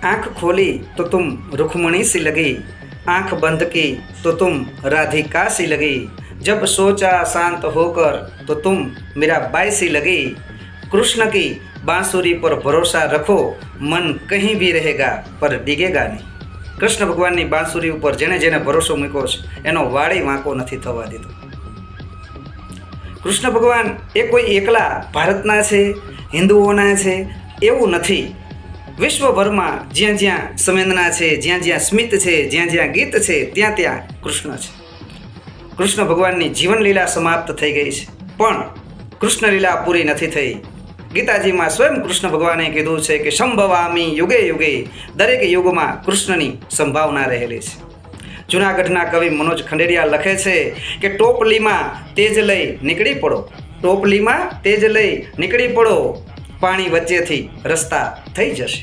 आँख खोली तो तुम रुक्मणी सी लगी, आँख बंद की तो तुम राधिका सी लगी, जब सोचा शांत होकर तो तुम मीराबाई सी लगी। कृष्ण की बांसुरी पर भरोसा रखो, मन कहीं भी रहेगा पर डिगेगा नहीं। कृष्ण भगवाननी बांसुरी पर जेने जेने भरोસો મૂક્યો છે એનો વાળી વાંકો નથી થવા દીધો। કૃષ્ણ ભગવાન એ કોઈ એકલા ભારતના છે, હિન્દુઓના છે એવું નથી। વિશ્વભરમાં જ્યાં જ્યાં સંવેદના છે, જ્યાં જ્યાં સ્મિત છે, જ્યાં જ્યાં ગીત છે, ત્યાં ત્યાં કૃષ્ણ છે। કૃષ્ણ ભગવાનની જીવનલીલા સમાપ્ત થઈ ગઈ છે, પણ કૃષ્ણલીલા પૂરી નથી થઈ। ગીતાજીમાં સ્વયં કૃષ્ણ ભગવાને કીધું છે કે સંભવામી યુગે યુગે, દરેક યુગમાં કૃષ્ણની સંભાવના રહેલી છે। જૂનાગઢના કવિ મનોજ ખંડેરિયા લખે છે કે ટોપલીમાં તેજ લઈ નીકળી પડો, ટોપલીમાં તેજ લઈ નીકળી પડો, પાણી વચ્ચેથી રસ્તા થઈ જશે।